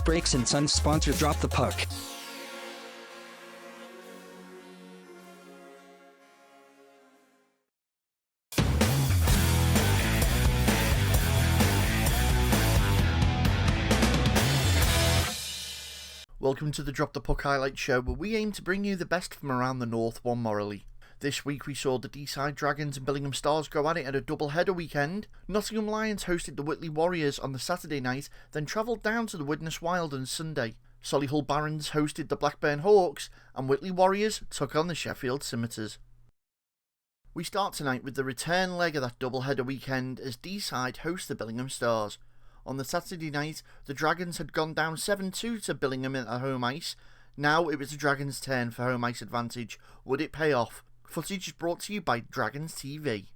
Brakes and Sons sponsor Drop the Puck. Welcome to the Drop the Puck Highlight Show, where we aim to bring you the best from around the North, one morally. This week we saw the Deeside Dragons and Billingham Stars go at it at a double-header weekend. Nottingham Lions hosted the Whitley Warriors on the Saturday night, then travelled down to the Widnes Wild on Sunday. Solihull Barons hosted the Blackburn Hawks, and Whitley Warriors took on the Sheffield Scimitars. We start tonight with the return leg of that double-header weekend as Deeside host the Billingham Stars. On the Saturday night, the Dragons had gone down 7-2 to Billingham at home ice. Now it was the Dragons' turn for home ice advantage. Would it pay off? Footage is brought to you by Dragons TV.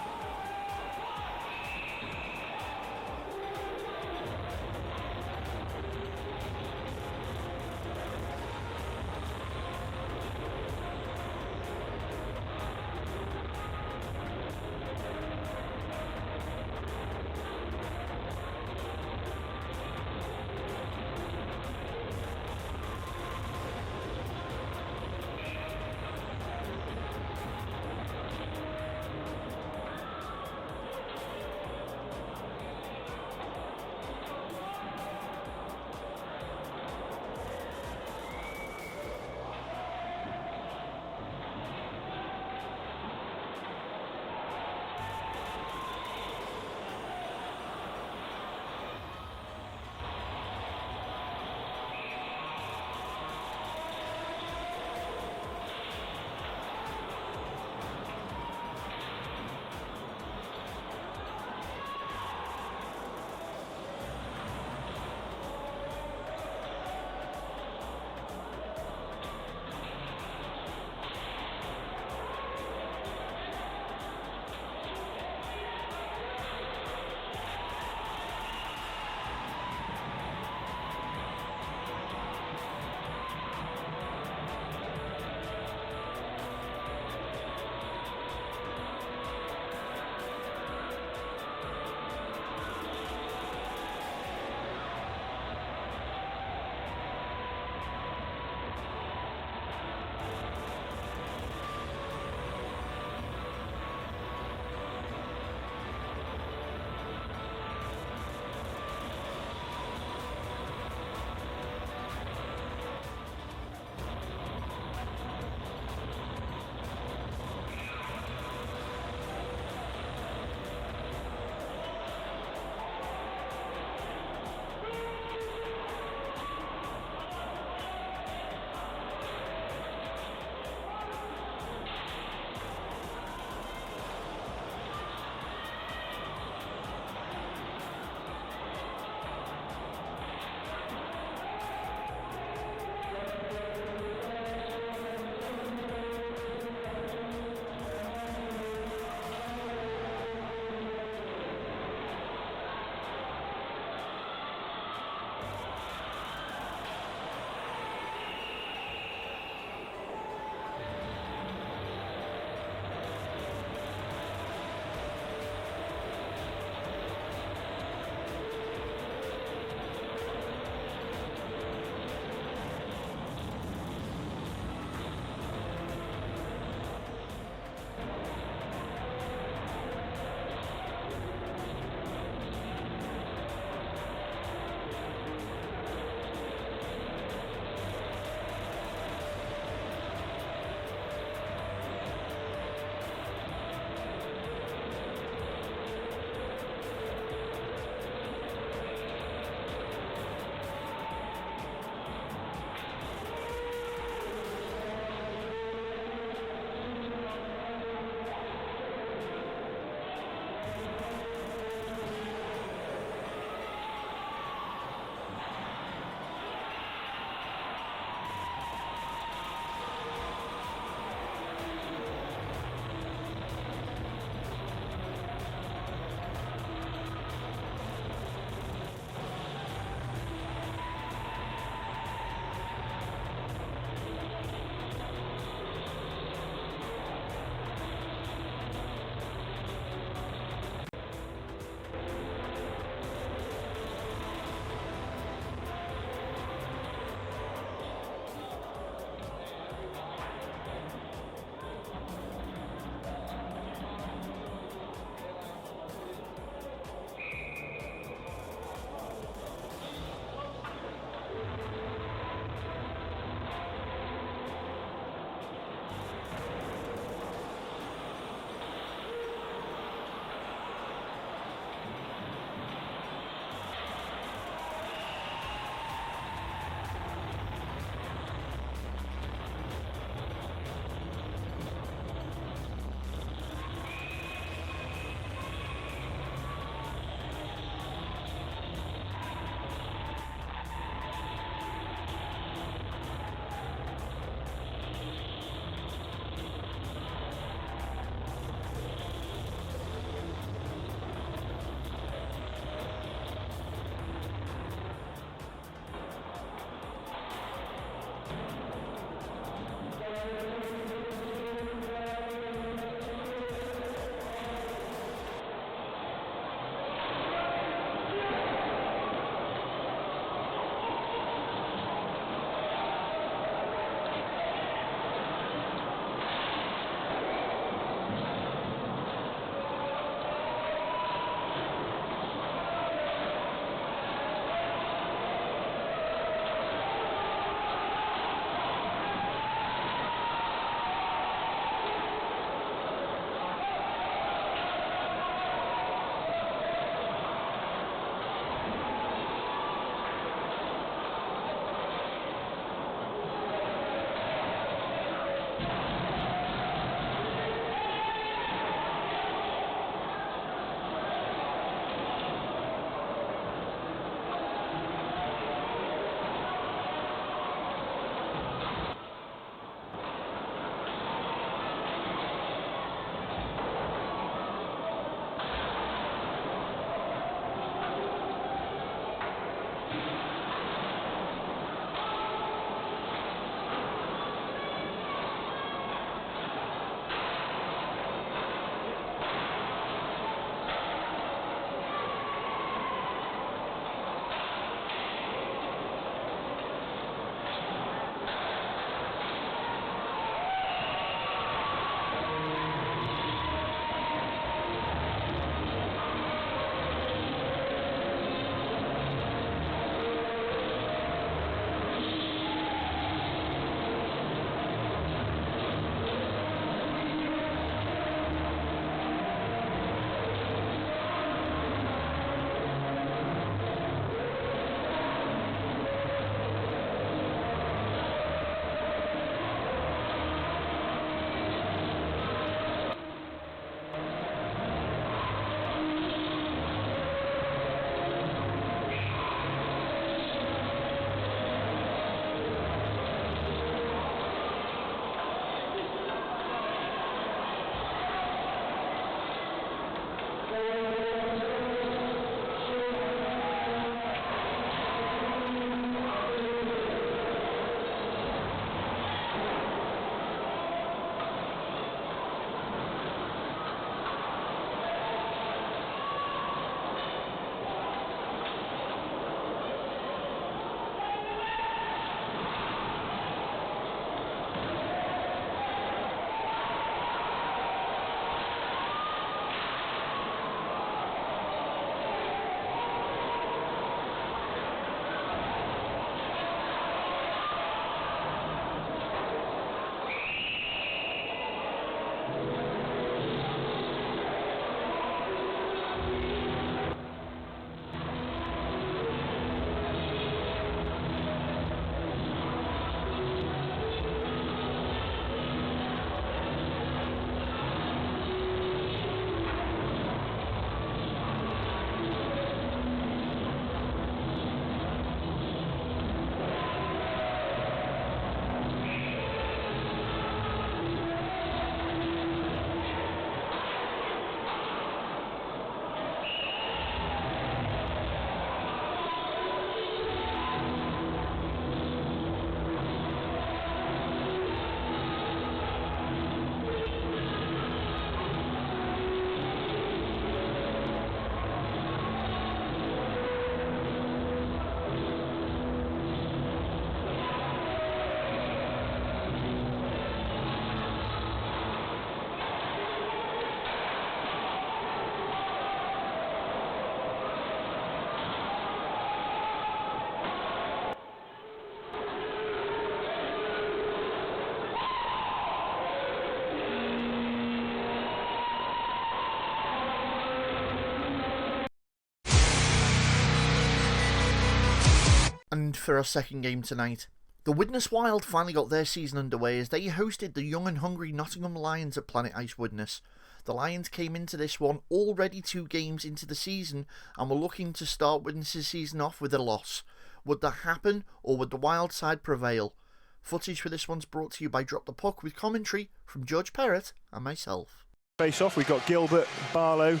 And for our second game tonight, the Widnes Wild finally got their season underway as they hosted the young and hungry Nottingham Lions at Planet Ice Widnes. The Lions came into this one already 2 games into the season and were looking to start Widnes' season off with a loss. Would that happen, or would the Wild side prevail? Footage for this one's brought to you by Drop the Puck with commentary from George Perrott and myself. Face off, we've got Gilbert, Barlow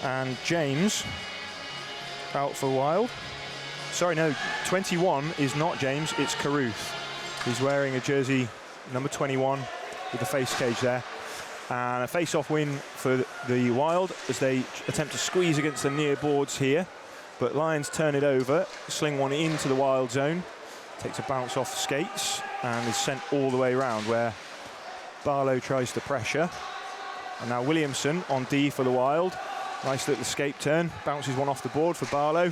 and James out for Wild. Sorry, no, 21 is not James, it's Carruth. He's wearing a jersey number 21 with the face cage there. And a face-off win for the Wild as they attempt to squeeze against the near boards here. But Lions turn it over, sling one into the Wild zone. Takes a bounce off skates and is sent all the way around where Barlow tries to pressure. And now Williamson on D for the Wild. Nice little escape turn, bounces one off the board for Barlow.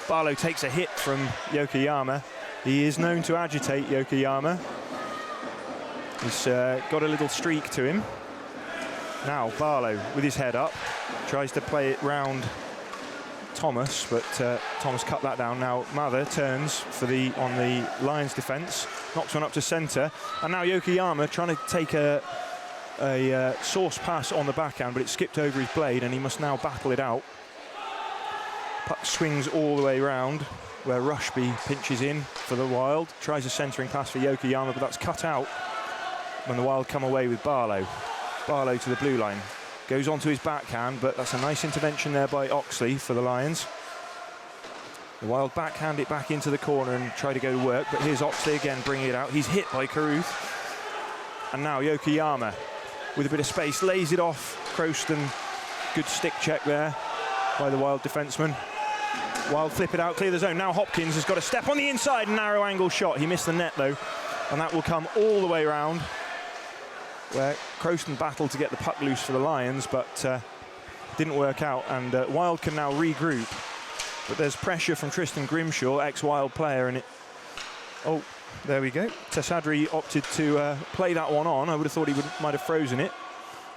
Barlow takes a hit from Yokoyama. He is known to agitate Yokoyama. He's got a little streak to him. Now Barlow with his head up tries to play it round Thomas, but Thomas cut that down. Now Mather turns on the Lions defence, knocks one up to centre, and now Yokoyama trying to take a source pass on the backhand, but it skipped over his blade and he must now battle it out. Puck swings all the way round where Rushby pinches in for the Wild, tries a centering pass for Yokoyama, but that's cut out when the Wild come away with Barlow. Barlow to the blue line, goes onto his backhand, but that's a nice intervention there by Oxley for the Lions. The Wild backhand it back into the corner and try to go to work, but here's Oxley again bringing it out. He's hit by Carruth. And now Yokoyama with a bit of space lays it off Croston. Good stick check there by the Wild defenseman. Wild flip it out, clear the zone. Now Hopkins has got a step on the inside, narrow angle shot. He missed the net though, and that will come all the way around where Croston battled to get the puck loose for the Lions, but didn't work out, and Wild can now regroup. But there's pressure from Tristan Grimshaw, ex-Wild player, and it... Oh, there we go. Tessadri opted to play that one on. I would have thought he might have frozen it.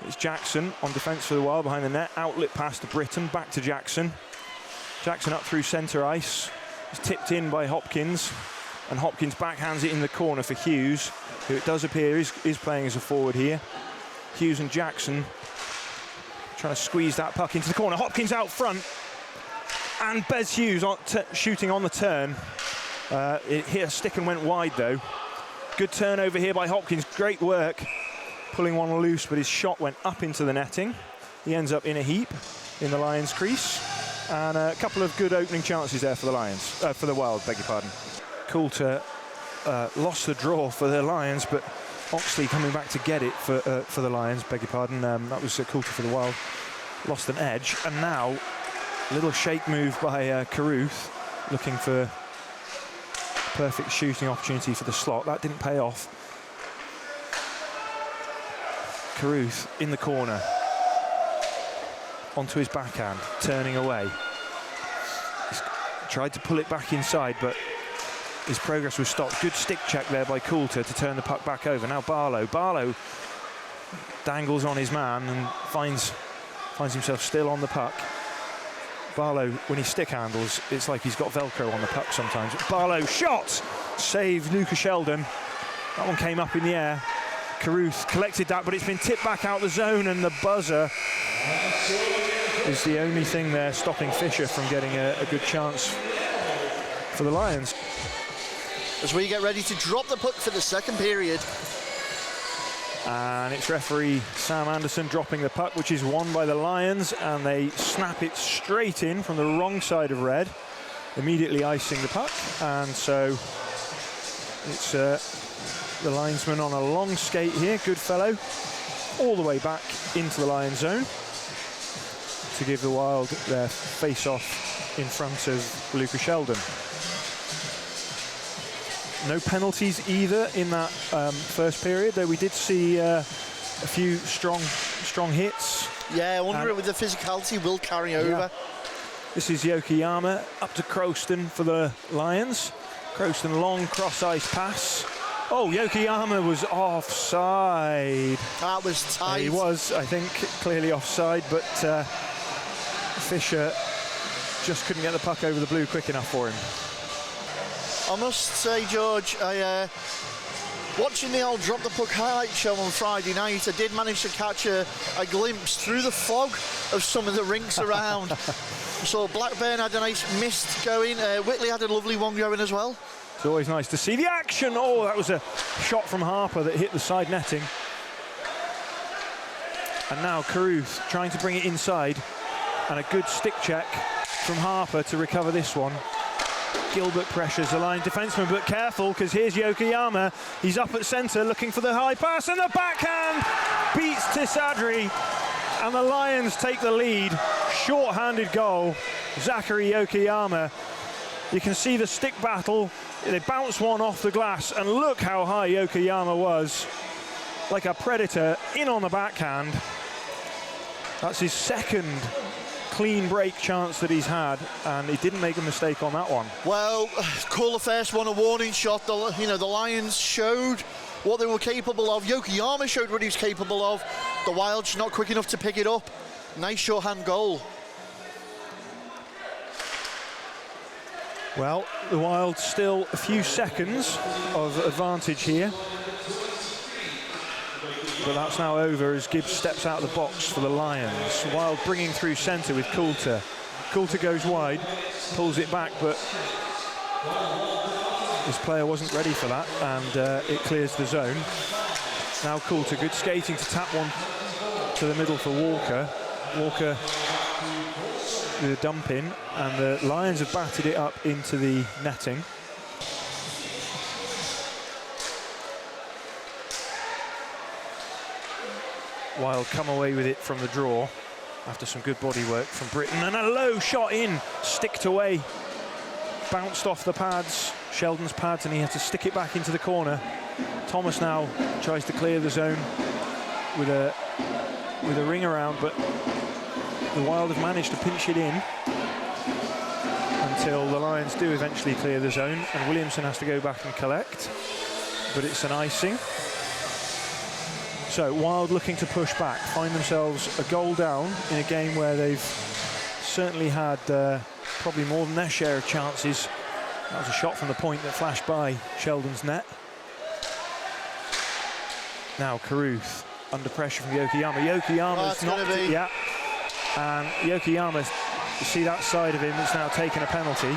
It's Jackson on defence for the Wild behind the net. Outlet pass to Britton, back to Jackson. Jackson up through centre ice. It's tipped in by Hopkins, and Hopkins backhands it in the corner for Hughes, who it does appear is playing as a forward here. Hughes and Jackson trying to squeeze that puck into the corner. Hopkins out front, and Bez Hughes shooting on the turn. It hit a stick and went wide though. Good turnover here by Hopkins, great work pulling one loose, but his shot went up into the netting. He ends up in a heap. in the Lions' crease, and a couple of good opening chances there for the Lions, for the Wild, beg your pardon. Coulter lost the draw for the Lions, but Oxley coming back to get it for the Lions, beg your pardon. That was Coulter for the Wild. Lost an edge, and now a little shake move by Carruth, looking for a perfect shooting opportunity for the slot. That didn't pay off. Carruth in the corner, onto his backhand, turning away. He's tried to pull it back inside, but his progress was stopped. Good stick check there by Coulter to turn the puck back over. Now Barlow. Barlow dangles on his man and finds himself still on the puck. Barlow, when he stick handles, it's like he's got Velcro on the puck sometimes. Barlow shot! Saved Lucas Sheldon. That one came up in the air. Carruth collected that, but it's been tipped back out the zone, and the buzzer is the only thing there stopping Fisher from getting a good chance for the Lions. As we get ready to drop the puck for the second period. And it's referee Sam Anderson dropping the puck, which is won by the Lions, and they snap it straight in from the wrong side of red, immediately icing the puck. And so it's the linesman on a long skate here, Goodfellow, all the way back into the Lions zone to give the Wild their face-off in front of Lucas Sheldon. No penalties either in that first period, though we did see a few strong hits. Yeah, I wonder if the physicality will carry over. Yeah. This is Yokoyama up to Croston for the Lions. Croston, long cross-ice pass. Oh, Yokoyama was offside. That was tight. He was, I think, clearly offside, but Fisher just couldn't get the puck over the blue quick enough for him. I must say, George, watching the old Drop the Puck highlight show on Friday night, I did manage to catch a glimpse through the fog of some of the rinks around. So Blackburn had a nice mist going. Whitley had a lovely one going as well. It's always nice to see the action. Oh, that was a shot from Harper that hit the side netting. And now Carruth trying to bring it inside, and a good stick check from Harper to recover this one. Gilbert pressures the line defenseman, but careful, because here's Yokoyama. He's up at centre looking for the high pass, and the backhand beats Tisadri, and the Lions take the lead. Short-handed goal, Zachary Yokoyama. You can see the stick battle. They bounce one off the glass, and look how high Yokoyama was. Like a predator, in on the backhand. That's his second clean break chance that he's had, and he didn't make a mistake on that one. Well, call the first one a warning shot. The Lions showed what they were capable of. Yokoyama showed what he was capable of. The Wild's not quick enough to pick it up. Nice shorthand goal. Well, the Wild still a few seconds of advantage here, but that's now over as Gibbs steps out of the box for the Lions. Wild bringing through centre with Coulter. Coulter goes wide, pulls it back, but his player wasn't ready for that, and it clears the zone. Now Coulter, good skating to tap one to the middle for Walker. Walker with a dump in, and the Lions have batted it up into the netting. Wild come away with it from the draw after some good body work from Britton, and a low shot in, sticked away, bounced off the pads, Sheldon's pads, and he had to stick it back into the corner. Thomas now tries to clear the zone with a ring around, but the Wild have managed to pinch it in until the Lions do eventually clear the zone, and Williamson has to go back and collect, but it's an icing. So Wild looking to push back, find themselves a goal down in a game where they've certainly had probably more than their share of chances. That was a shot from the point that flashed by Sheldon's net. Now Carruth under pressure from Yokoyama. Yokoyama's knocked it, yeah. And Yokoyama, you see that side of him, has now taken a penalty.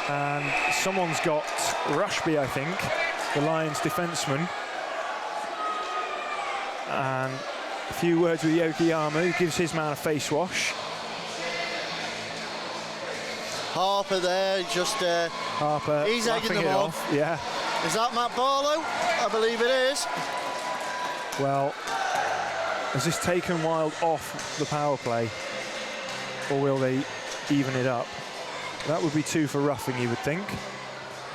And someone's got Rushby, I think, the Lions defenseman. And A few words with Yokoyama, who gives his man a face wash. Harper there, just Harper, he's egging them it on. off. Yeah. Is that Matt Barlow? I believe it is. Well, has this taken Wild off the power play, or will they even it up? That would be 2 for roughing, you would think.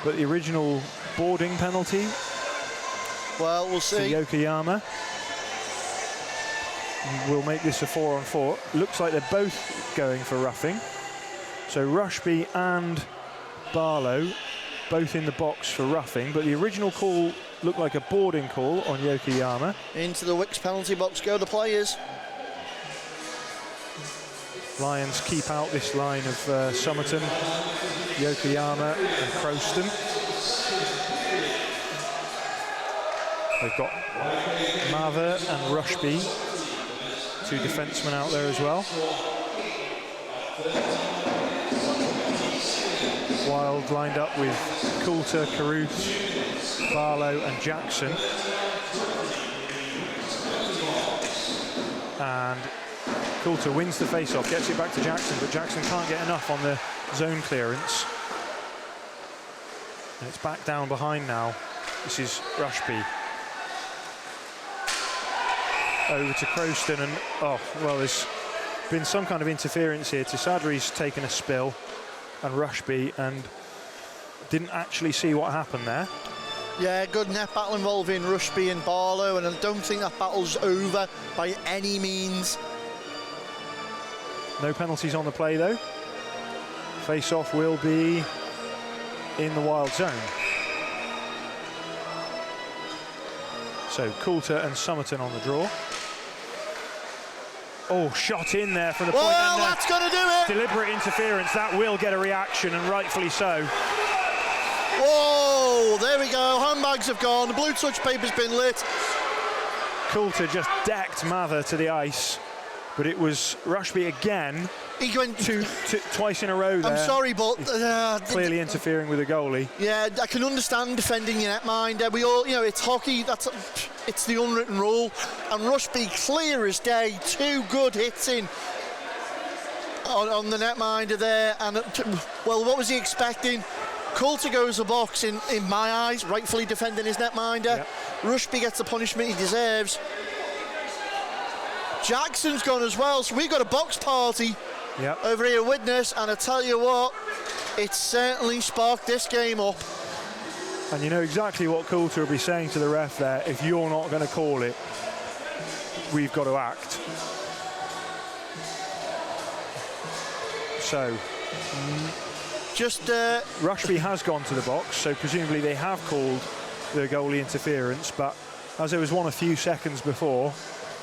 But the original boarding penalty, well, we'll see. to Yokoyama will make this a 4-on-4. Looks like they're both going for roughing. So Rushby and Barlow both in the box for roughing, but the original call looked like a boarding call on Yokoyama. Into the Wicks penalty box go the players. Lions keep out this line of Somerton, Yokoyama and Croston. They've got Mather and Rushby, 2 defencemen out there as well. Wild lined up with Coulter, Carruth, Barlow and Jackson. And Coulter wins the face-off, gets it back to Jackson, but Jackson can't get enough on the zone clearance. And it's back down behind now. This is Rushby. Over to Croston, and oh, well, there's been some kind of interference here. Tisadri's taken a spill, and Rushby, and didn't actually see what happened there. Yeah, good net battle involving Rushby and Barlow, and I don't think that battle's over by any means. No penalties on the play though. Face-off will be in the Wild zone. So Coulter and Somerton on the draw. Oh, shot in there from the point. Well, that's going to do it. Deliberate interference, that will get a reaction, and rightfully so. Whoa, there we go. Handbags have gone. The blue touch paper's been lit. Coulter just decked Mather to the ice, but it was Rushby again. He went twice in a row there. I'm sorry, but clearly interfering with the goalie. Yeah, I can understand defending your netminder. We all, it's hockey. It's the unwritten rule. And Rushby, clear as day, 2 good hits in on the netminder there. And well, what was he expecting? Coulter goes the box in my eyes, rightfully defending his netminder. Yep. Rushby gets the punishment he deserves. Jackson's gone as well, so we've got a box party. Yep. Over here, witness, and I tell you what, it certainly sparked this game up. And you know exactly what Coulter will be saying to the ref there. If you're not going to call it, we've got to act. So, Rushby has gone to the box, so presumably they have called the goalie interference, but as there was one a few seconds before,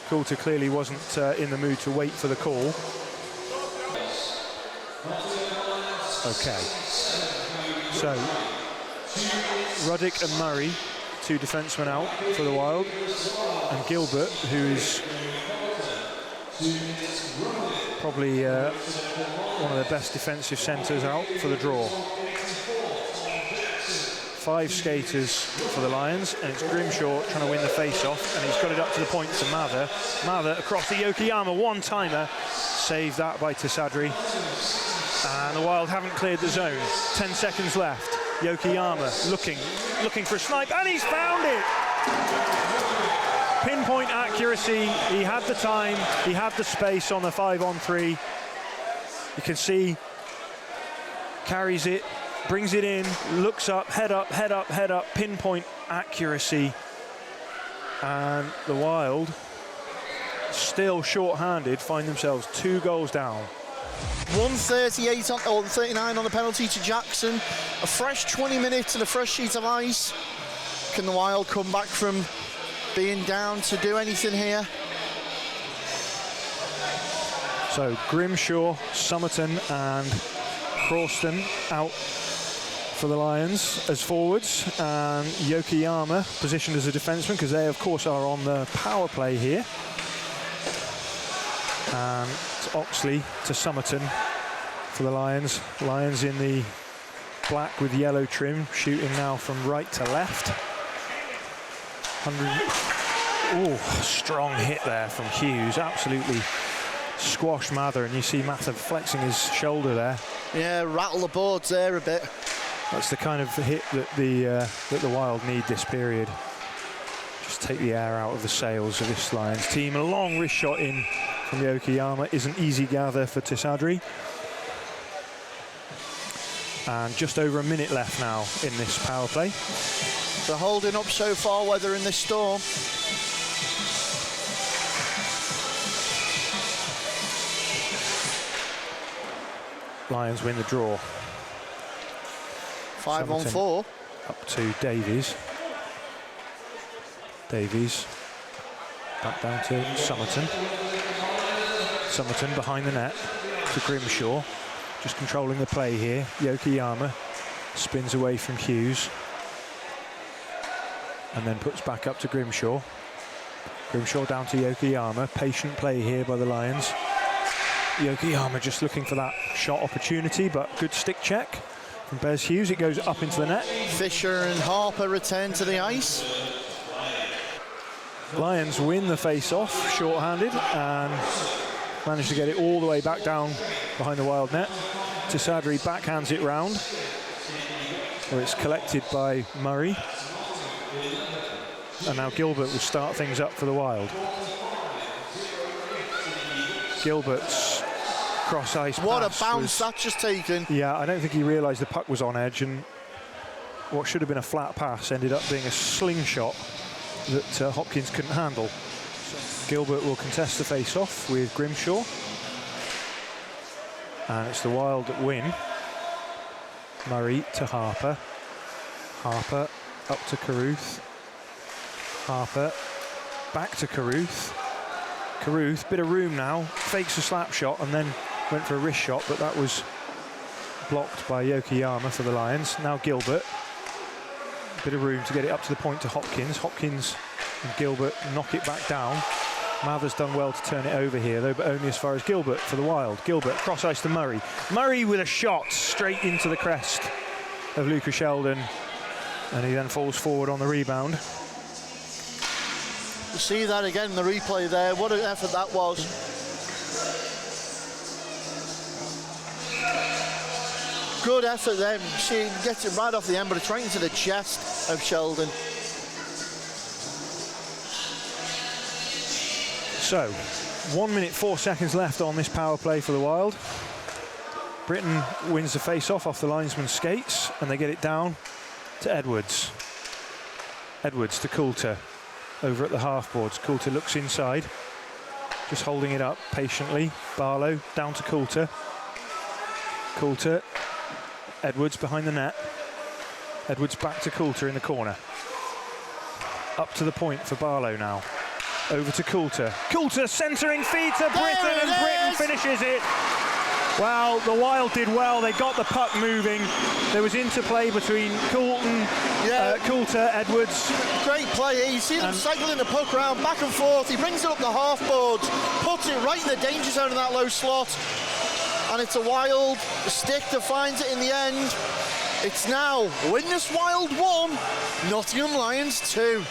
Coulter clearly wasn't in the mood to wait for the call. Okay, so Ruddick and Murray, 2 defencemen out for the Wild, and Gilbert, who is probably one of the best defensive centres out for the draw. 5 skaters for the Lions, and it's Grimshaw trying to win the face-off, and he's got it up to the point to Mather. Mather across the Yokoyama, one-timer, saved that by Tisadri. And the Wild haven't cleared the zone. 10 seconds left. Yokoyama looking for a snipe, and he's found it! Pinpoint accuracy, he had the time, he had the space on the 5-on-3. You can see, carries it, brings it in, looks up, head up, head up, head up, pinpoint accuracy. And the Wild, still short-handed, find themselves 2 goals down. 138 or 39 on the penalty to Jackson. A fresh 20 minutes and a fresh sheet of ice. Can the Wild come back from being down to do anything here? So Grimshaw, Somerton and Croston out for the Lions as forwards, and Yokoyama positioned as a defenseman because they of course are on the power play here. And it's Oxley to Somerton for the Lions. Lions in the black with yellow trim, shooting now from right to left. Oh, strong hit there from Hughes. Absolutely squashed Mather, and you see Mather flexing his shoulder there. Yeah, rattle the boards there a bit. That's the kind of hit that the Wild need this period. Just take the air out of the sails of this Lions team. A long wrist shot in from Yokoyama is an easy gather for Tisadri. And just over a minute left now in this power play. They're holding up so far, weather in this storm. Lions win the draw. 5 on 4. Up to Davies. Davies back down to Somerton. Somerton behind the net to Grimshaw. Just controlling the play here. Yokoyama spins away from Hughes. And then puts back up to Grimshaw. Grimshaw down to Yokoyama. Patient play here by the Lions. Yokoyama just looking for that shot opportunity, but good stick check from Bez Hughes. It goes up into the net. Fisher and Harper return to the ice. Lions win the face-off, short-handed, and manage to get it all the way back down behind the Wild net. Tisadri backhands it round, where it's collected by Murray. And now Gilbert will start things up for the Wild. Gilbert's cross-ice pass. What a bounce that's just taken. Yeah, I don't think he realised the puck was on edge, and what should have been a flat pass ended up being a slingshot that Hopkins couldn't handle. Gilbert will contest the face-off with Grimshaw. And it's the Wild that win. Murray to Harper. Harper up to Carruth. Harper back to Carruth. Carruth, bit of room now, fakes a slap shot and then went for a wrist shot, but that was blocked by Yokoyama for the Lions. Now Gilbert, bit of room to get it up to the point to Hopkins. Hopkins and Gilbert knock it back down. Mather's done well to turn it over here though, but only as far as Gilbert for the Wild. Gilbert cross ice to Murray. Murray with a shot straight into the crest of Luca Sheldon, and he then falls forward on the rebound. You see that again in the replay there. What an effort that was. Good effort then. She gets it right off the end, but it's right into the chest of Sheldon. So, 1 minute 4 seconds left on this power play for the Wild. Britain wins the face-off off the linesman's skates, and they get it down to Edwards. Edwards to Coulter. Over at the half-boards. Coulter looks inside, just holding it up patiently. Barlow down to Coulter. Coulter, Edwards behind the net. Edwards back to Coulter in the corner. Up to the point for Barlow now. Over to Coulter. Coulter centering feed to Britton, and Britton finishes it. Well, the Wild did well. They got the puck moving. There was interplay between Coulter, Edwards. Great play. You see them cycling the puck around back and forth. He brings it up the half boards, puts it right in the danger zone in that low slot, and it's a Wild stick that finds it in the end. It's now Widnes Wild 1, Nottingham Lions 2.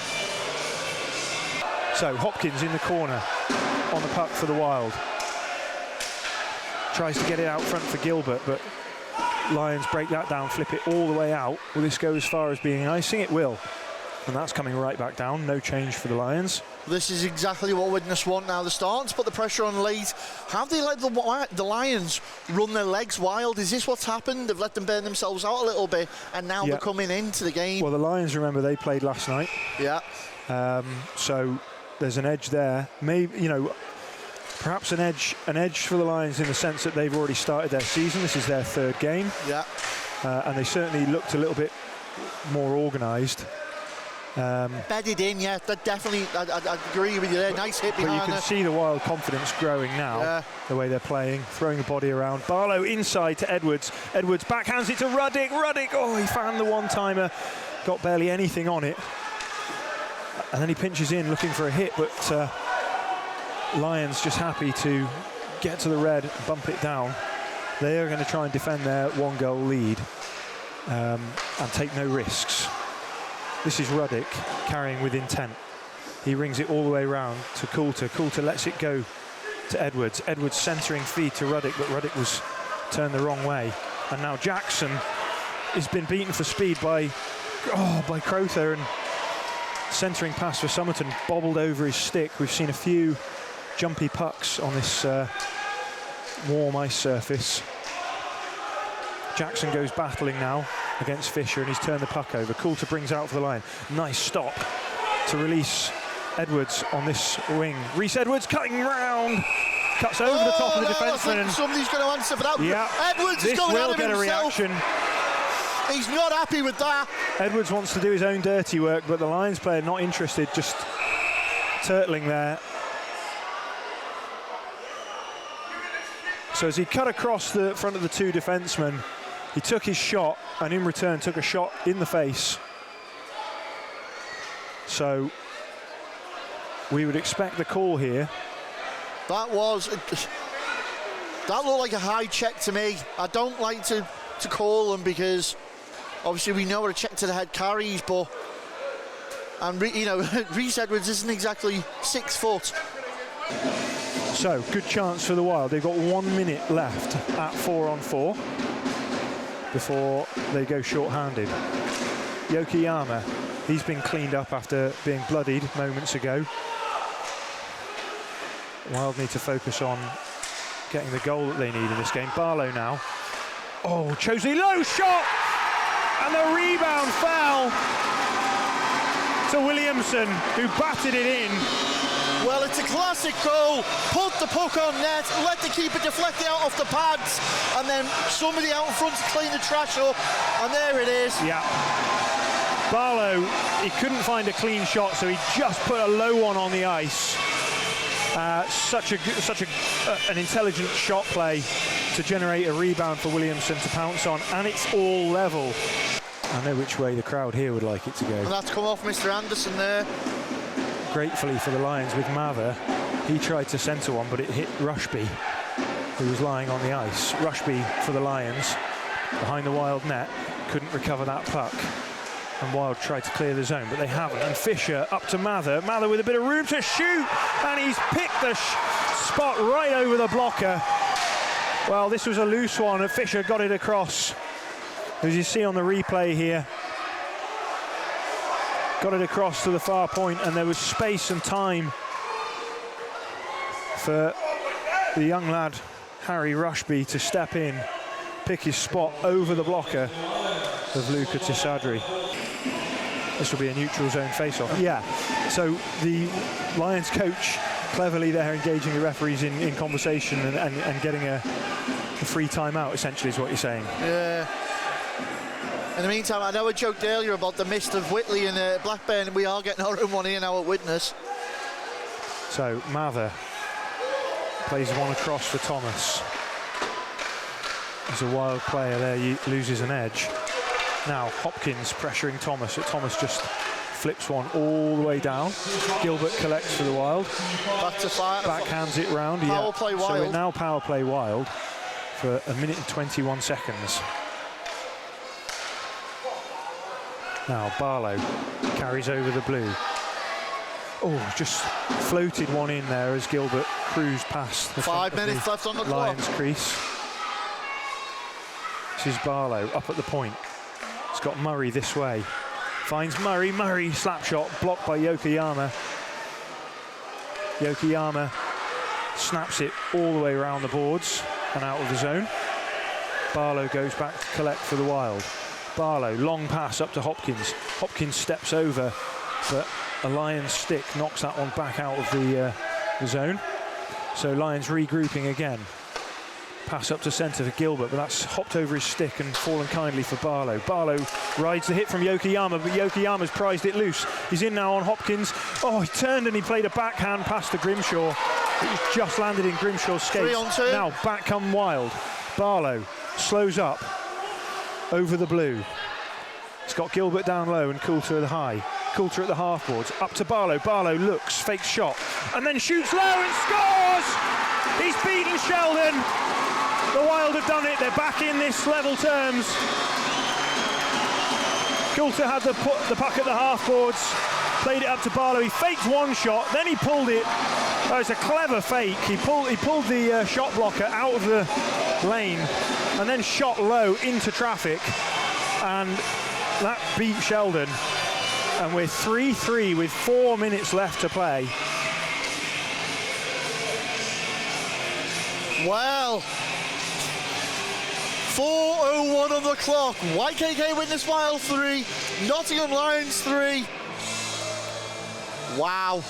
So Hopkins in the corner on the puck for the Wild. Tries to get it out front for Gilbert, but Lions break that down, flip it all the way out. Will this go as far as being icing? It will. And that's coming right back down. No change for the Lions. This is exactly what Widnes want now. They're starting to put the pressure on late. Have they let the Lions run their legs wild? Is this what's happened? They've let them burn themselves out a little bit, and now they're coming into the game. Well, the Lions, remember, they played last night. Yeah. So there's an edge there. Maybe, you know, perhaps an edge for the Lions in the sense that they've already started their season. This is their third game. Yeah. And they certainly looked a little bit more organised. Bedded in, yeah, that definitely, I agree with you there. Nice hit behind. But you can see the Wild confidence growing now, the way they're playing, throwing the body around. Barlow inside to Edwards. Edwards backhands it to Ruddick. Ruddick, oh, he found the one-timer, got barely anything on it. And then he pinches in looking for a hit, but Lions just happy to get to the red, bump it down. They are going to try and defend their one-goal lead and take no risks. This is Ruddick carrying with intent. He rings it all the way round to Coulter. Coulter lets it go to Edwards. Edwards centering feed to Ruddock, but Ruddock was turned the wrong way. And now Jackson has been beaten for speed by Crowther, and centering pass for Somerton bobbled over his stick. We've seen a few jumpy pucks on this warm ice surface. Jackson goes battling now against Fisher, and he's turned the puck over. Coulter brings out for the line. Nice stop to release Edwards on this wing. Reece Edwards cutting round, cuts over the top of the defenseman. And somebody's going to answer for that. Yeah, Edwards this is going will at get a himself. reaction. He's not happy with that. Edwards wants to do his own dirty work, but the Lions player not interested, just turtling there. So as he cut across the front of the two defensemen, he took his shot, and in return took a shot in the face. So we would expect the call here. That looked like a high check to me. I don't like to call them, because obviously we know what a check to the head carries, but Reece Edwards isn't exactly 6 foot. So good chance for the Wild. They've got 1 minute left at 4-on-4 before they go short-handed. Yokoyama, he's been cleaned up after being bloodied moments ago. Wild need to focus on getting the goal that they need in this game. Barlow now. Oh, Chosley, low shot! And the rebound fell to Williamson, who batted it in. Well, it's a classic goal. Put the puck on net, let the keeper deflect it out off the pads, and then somebody out in front to clean the trash up, and there it is. Yeah. Barlow, he couldn't find a clean shot, so he just put a low one on the ice. Such an intelligent shot play to generate a rebound for Williamson to pounce on, and it's all level. I know which way the crowd here would like it to go. And that's come off Mr. Anderson there. Gratefully for the Lions with Mather, he tried to centre one, but it hit Rushby, who was lying on the ice. Rushby for the Lions, behind the Wild net, couldn't recover that puck. And Wild tried to clear the zone, but they haven't. And Fisher up to Mather. Mather with a bit of room to shoot, and he's picked the spot right over the blocker. Well, this was a loose one, and Fisher got it across. As you see on the replay here, got it across to the far point, and there was space and time for the young lad, Harry Rushby, to step in, pick his spot over the blocker of Luca Tisadri. This will be a neutral zone face-off. Yeah, so the Lions coach cleverly there engaging the referees in conversation and getting a free timeout, essentially, is what you're saying. Yeah. In the meantime, I know I joked earlier about the mist of Whitley and Blackburn, and we are getting our own one here now at Widnes. So Mather plays one across for Thomas. As a Wild player there, he loses an edge. Now Hopkins pressuring Thomas, but Thomas just flips one all the way down. Gilbert collects for the Wild. Back to fire. Backhands it round. Power play Wild. So we're now power play Wild for 1 minute and 21 seconds. Now Barlow carries over the blue. Oh, just floated one in there as Gilbert cruised past the 5 minutes left on the Lions clock. crease. This is Barlow up at the point. He's got Murray this way. Finds Murray. Murray slap shot blocked by Yokoyama. Yokoyama snaps it all the way around the boards and out of the zone. Barlow goes back to collect for the Wild. Barlow, long pass up to Hopkins. Hopkins steps over, but a Lions stick knocks that one back out of the zone. So Lions regrouping again. Pass up to centre for Gilbert, but that's hopped over his stick and fallen kindly for Barlow. Barlow rides the hit from Yokoyama, but Yokoyama's prized it loose. He's in now on Hopkins. Oh, he turned and he played a backhand pass to Grimshaw. It just landed in Grimshaw's skates. 3 on 2. Now back come Wild. Barlow slows up over the blue. It's got Gilbert down low and Coulter at the high. Coulter at the half boards, up to Barlow. Barlow looks, fakes shot, and then shoots low and scores! He's beaten Sheldon. The Wild have done it. They're back in this level terms. Coulter had the puck at the half boards. played it up to Barlow. He faked one shot, then he pulled it. Oh, it's a clever fake. He pulled the shot blocker out of the lane and then shot low into traffic, and that beat Sheldon. And we're 3-3 with 4 minutes left to play. Well, 4:01 on the clock. YKK Witness Wild 3, Nottingham Lions 3. Wow,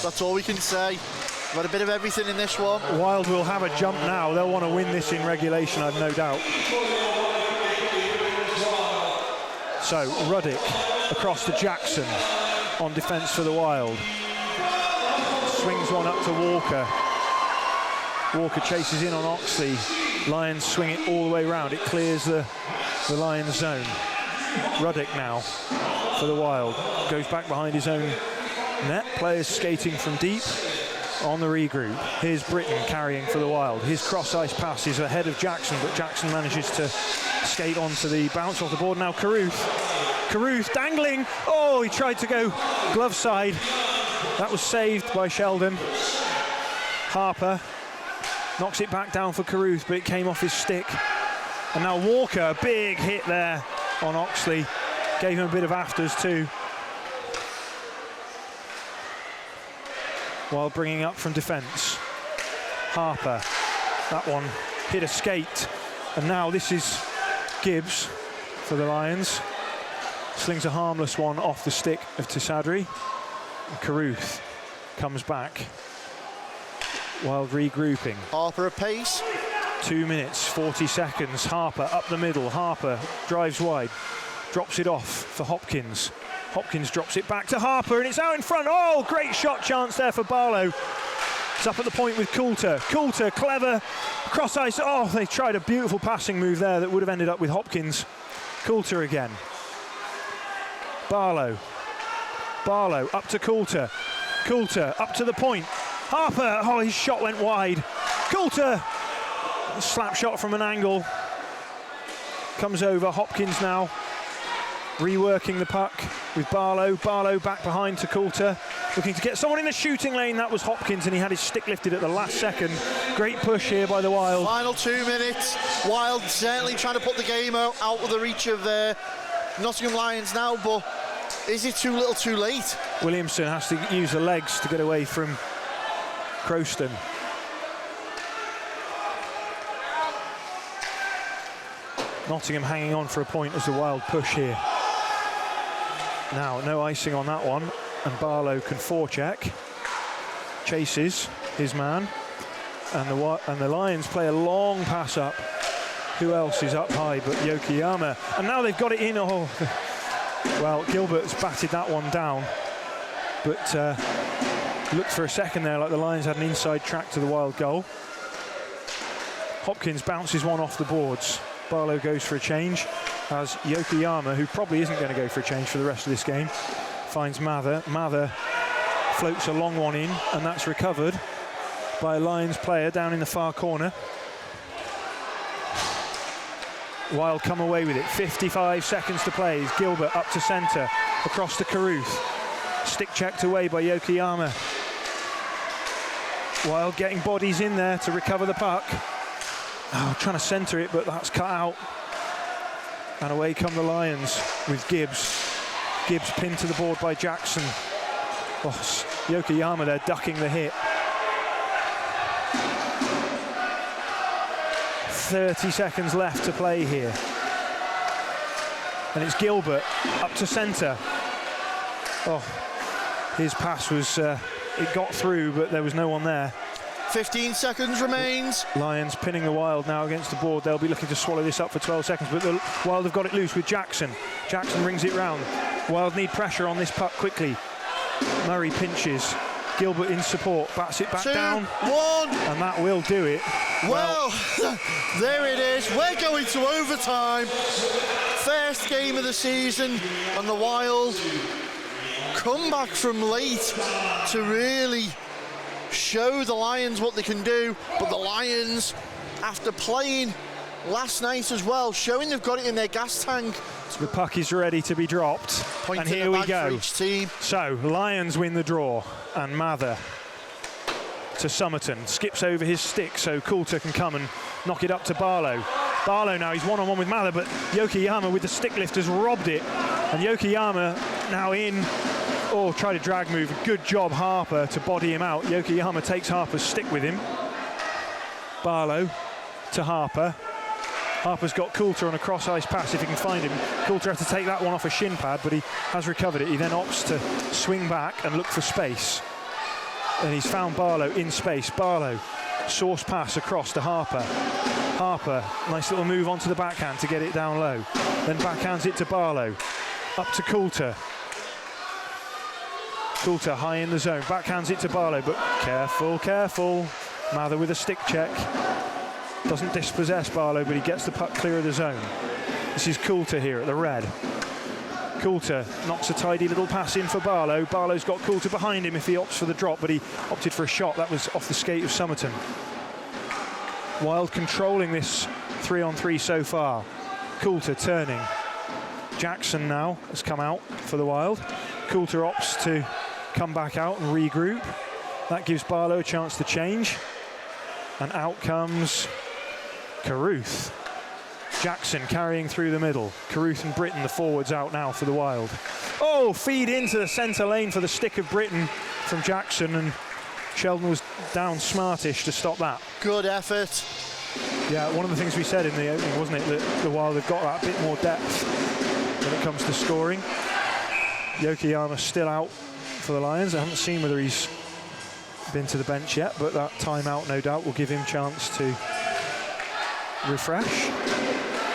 that's all we can say. We've had a bit of everything in this one. Wild will have a jump now. They'll want to win this in regulation, I've no doubt. So Ruddick across to Jackson on defence for the Wild. Swings one up to Walker. Walker chases in on Oxley. Lions swing it all the way round. It clears the Lions zone. Ruddick now for the Wild. Goes back behind his own net. Players skating from deep on the regroup. Here's Britton carrying for the Wild. His cross-ice pass is ahead of Jackson, but Jackson manages to skate onto the bounce off the board. Now Carruth dangling. Oh, he tried to go glove side. That was saved by Sheldon. Harper knocks it back down for Carruth, but it came off his stick. And now Walker, big hit there on Oxley. Gave him a bit of afters too. While bringing up from defence. Harper, that one hit a skate. And now this is Gibbs for the Lions. Slings a harmless one off the stick of Tisadri. Carruth comes back. Wild regrouping. Harper a pace. 2 minutes, 40 seconds. Harper up the middle. Harper drives wide. Drops it off for Hopkins. Hopkins drops it back to Harper, and it's out in front. Oh, great shot chance there for Barlow. It's up at the point with Coulter. Coulter, clever, cross ice. Oh, they tried a beautiful passing move there that would have ended up with Hopkins. Coulter again. Barlow up to Coulter. Coulter up to the point. Harper, oh, his shot went wide. Coulter, a slap shot from an angle. Comes over, Hopkins now. Reworking the puck with Barlow. Barlow back behind to Coulter. Looking to get someone in the shooting lane. That was Hopkins, and he had his stick lifted at the last second. Great push here by the Wild. Final 2 minutes. Wild certainly trying to put the game out of the reach of Nottingham Lions now, but is it too little too late? Williamson has to use the legs to get away from Croston. Nottingham hanging on for a point as the Wild push here. Now, no icing on that one, and Barlow can forecheck. Chases his man, and the Lions play a long pass up. Who else is up high but Yokoyama? And now they've got it in. Oh, well, Gilbert's batted that one down, but looked for a second there like the Lions had an inside track to the Wild goal. Hopkins bounces one off the boards. Barlow goes for a change as Yokoyama, who probably isn't going to go for a change for the rest of this game, finds Mather. Mather floats a long one in, and that's recovered by a Lions player down in the far corner. Wild come away with it. 55 seconds to play. Gilbert up to centre, across to Carruth. Stick checked away by Yokoyama. Wild getting bodies in there to recover the puck. Oh, trying to centre it, but that's cut out. And away come the Lions with Gibbs. Gibbs pinned to the board by Jackson. Oh, Yokoyama there ducking the hit. 30 seconds left to play here. And it's Gilbert up to centre. Oh, his pass was, it got through, but there was no one there. 15 seconds remains. Lions pinning the Wild now against the board. They'll be looking to swallow this up for 12 seconds, but the Wild have got it loose with Jackson. Jackson rings it round. Wild need pressure on this puck quickly. Murray pinches. Gilbert in support, bats it back 2, down. 1. And that will do it. Well, there it is. We're going to overtime. First game of the season, and the Wild come back from late to really show the Lions what they can do. But the Lions, after playing last night as well, showing they've got it in their gas tank. The puck is ready to be dropped. Point and in here the we bag go. for each team. So, Lions win the draw, and Mather to Somerton. Skips over his stick so Coulter can come and knock it up to Barlow. Barlow now, he's one-on-one with Mather, but Yokoyama with the stick lift has robbed it. And Yokoyama now in. Oh, tried a drag move. Good job, Harper, to body him out. Yokoyama takes Harper's stick with him. Barlow to Harper. Harper's got Coulter on a cross-ice pass if he can find him. Coulter had to take that one off a shin pad, but he has recovered it. He then opts to swing back and look for space. And he's found Barlow in space. Barlow, source pass across to Harper. Harper, nice little move onto the backhand to get it down low. Then backhands it to Barlow. Up to Coulter. Coulter high in the zone. Backhands it to Barlow, but careful, careful. Mather with a stick check. Doesn't dispossess Barlow, but he gets the puck clear of the zone. This is Coulter here at the red. Coulter knocks a tidy little pass in for Barlow. Barlow's got Coulter behind him if he opts for the drop, but he opted for a shot. That was off the skate of Somerton. Wild controlling this 3-on-3 so far. Coulter turning. Jackson now has come out for the Wild. Coulter opts to come back out and regroup. That gives Barlow a chance to change. And out comes Carruth. Jackson carrying through the middle. Carruth and Britton, the forwards, out now for the Wild. Oh, feed into the centre lane for the stick of Britton from Jackson, and Sheldon was down smartish to stop that. Good effort. Yeah, one of the things we said in the opening, wasn't it, that the Wild have got that bit more depth when it comes to scoring. Yokoyama still out for the Lions. I haven't seen whether he's been to the bench yet, but that timeout no doubt will give him chance to refresh.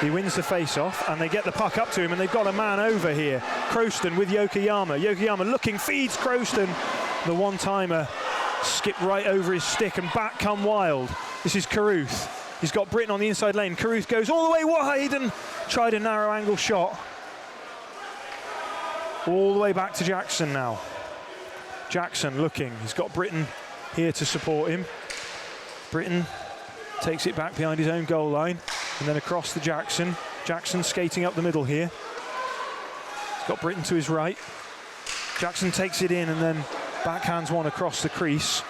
He wins the face-off and they get the puck up to him, and they've got a man over here. Croston with Yokoyama. Yokoyama looking, feeds Croston. The one-timer skipped right over his stick, and back come Wild. This is Carruth. He's got Britton on the inside lane. Carruth goes all the way wide and tried a narrow angle shot. All the way back to Jackson now. Jackson looking. He's got Britton here to support him. Britton takes it back behind his own goal line and then across to Jackson. Jackson skating up the middle here. He's got Britton to his right. Jackson takes it in and then backhands one across the crease.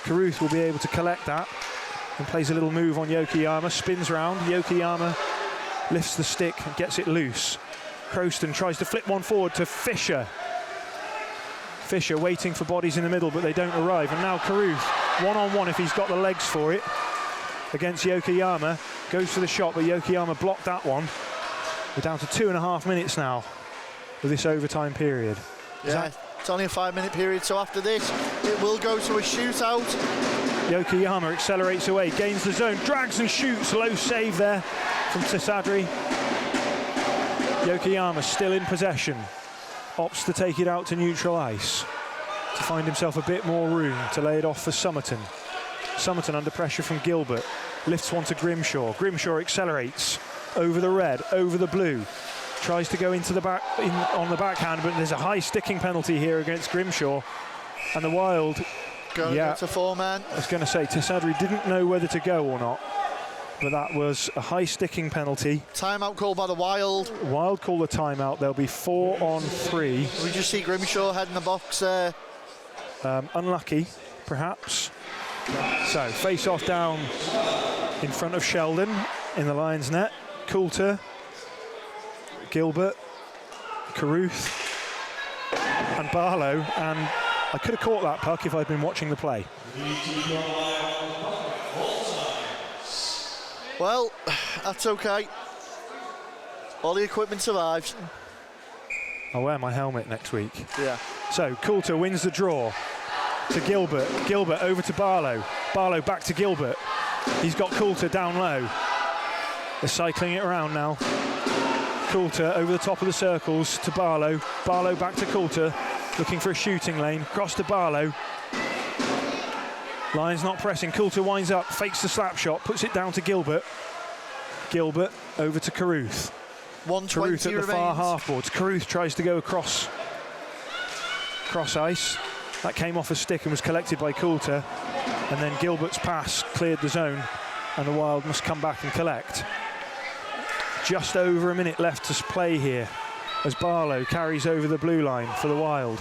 Carruth will be able to collect that and plays a little move on Yokoyama. Spins round. Yokoyama lifts the stick and gets it loose. Croston tries to flip one forward to Fisher. Fisher waiting for bodies in the middle, but they don't arrive. And now Carruth, one-on-one if he's got the legs for it, against Yokoyama. Goes for the shot, but Yokoyama blocked that one. We're down to 2.5 minutes now with this overtime period. Yeah, it's only a 5-minute period, so after this, it will go to a shootout. Yokoyama accelerates away, gains the zone, drags and shoots. Low save there from Tisadri. Yokoyama still in possession. Opts to take it out to neutral ice to find himself a bit more room to lay it off for Somerton. Somerton under pressure from Gilbert. Lifts one to Grimshaw. Grimshaw accelerates over the red, over the blue. Tries to go into the back on the backhand, but there's a high sticking penalty here against Grimshaw. And the Wild Going to 4-man. I was going to say, Tisadri didn't know whether to go or not, but that was a high sticking penalty. Timeout called by the Wild. Wild call the timeout. There'll be 4-on-3. We just see Grimshaw head in the box there. Unlucky, perhaps. So, face-off down in front of Sheldon in the Lions' net. Coulter, Gilbert, Carruth and Barlow, and I could have caught that puck if I'd been watching the play. Well, that's okay. All the equipment survives. I'll wear my helmet next week. Yeah. So Coulter wins the draw to Gilbert. Gilbert over to Barlow. Barlow back to Gilbert. He's got Coulter down low. They're cycling it around now. Coulter over the top of the circles to Barlow. Barlow back to Coulter, looking for a shooting lane. Cross to Barlow. Lions not pressing. Coulter winds up, fakes the slap shot, puts it down to Gilbert. Gilbert over to Carruth. 120 Carruth at the far half boards. Carruth tries to go across ice. That came off a stick and was collected by Coulter. And then Gilbert's pass cleared the zone, and the Wild must come back and collect. just over a minute left to play here as Barlow carries over the blue line for the Wild.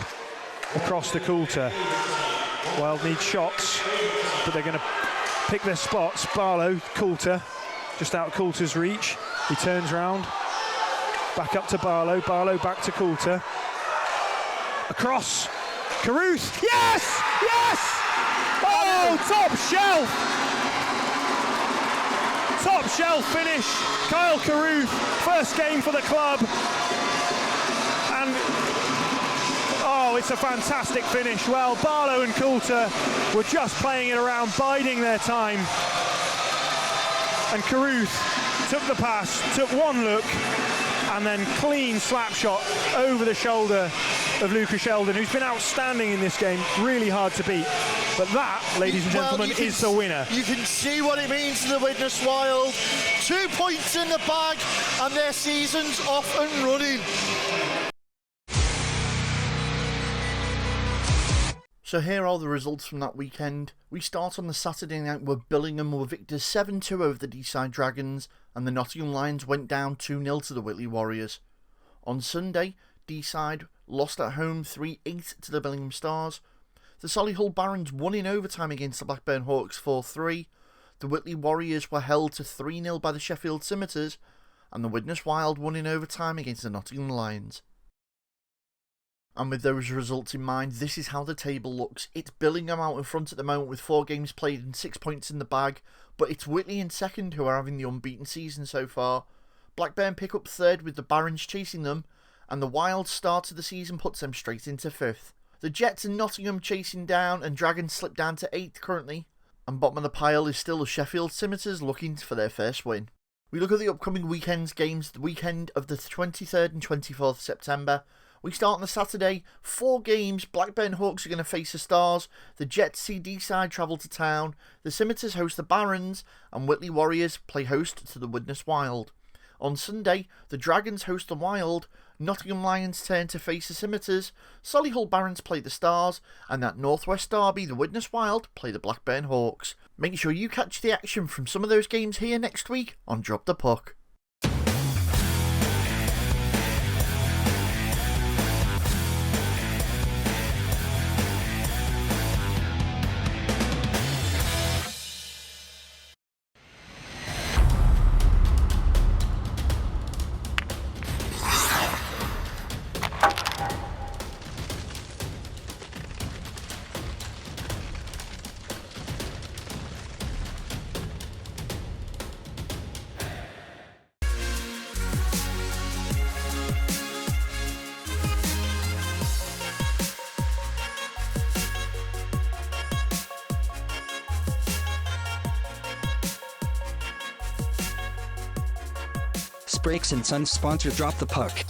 Across to Coulter. Wild needs shots, but they're going to pick their spots. Barlow, Coulter, just out of Coulter's reach. He turns round, back up to Barlow. Barlow back to Coulter. Across, Carruth. Yes! Yes! Oh, top shelf! Top shelf finish. Kyle Carruth, first game for the club. And oh, it's a fantastic finish. Well, Barlow and Coulter were just playing it around, biding their time. And Carruth took the pass, took one look, and then clean slap shot over the shoulder of Lucas Sheldon, who's been outstanding in this game, really hard to beat. But that, ladies and gentlemen, is the winner. You can see what it means to the Widnes Wild. 2 points in the bag, and their season's off and running. So here are the results from that weekend. We start on the Saturday night where Billingham were victors 7-2 over the Deeside Dragons, and the Nottingham Lions went down 2-0 to the Whitley Warriors. On Sunday, Deeside lost at home 3-8 to the Billingham Stars. The Solihull Barons won in overtime against the Blackburn Hawks 4-3. The Whitley Warriors were held to 3-0 by the Sheffield Scimitars, and the Widnes Wild won in overtime against the Nottingham Lions. And with those results in mind, this is how the table looks. It's Billingham out in front at the moment with 4 games played and 6 points in the bag, but it's Whitley in second who are having the unbeaten season so far. Blackburn pick up third with the Barons chasing them, and the Wild start to the season puts them straight into 5th. The Jets and Nottingham chasing down, and Dragons slip down to 8th currently, and bottom of the pile is still the Sheffield Scimitars looking for their first win. We look at the upcoming weekend's games, the weekend of the 23rd and 24th September. We start on the Saturday, 4 games. Blackburn Hawks are going to face the Stars, the Jets see Deeside travel to town, the Scimitars host the Barons, and Whitley Warriors play host to the Widnes Wild. On Sunday, the Dragons host the Wild, Nottingham Lions turn to face the Scimitars, Solihull Barons play the Stars, and that Northwest Derby, the Widnes Wild, play the Blackburn Hawks. Make sure you catch the action from some of those games here next week on Drop the Puck. Brakes and Sons sponsor Drop the Puck.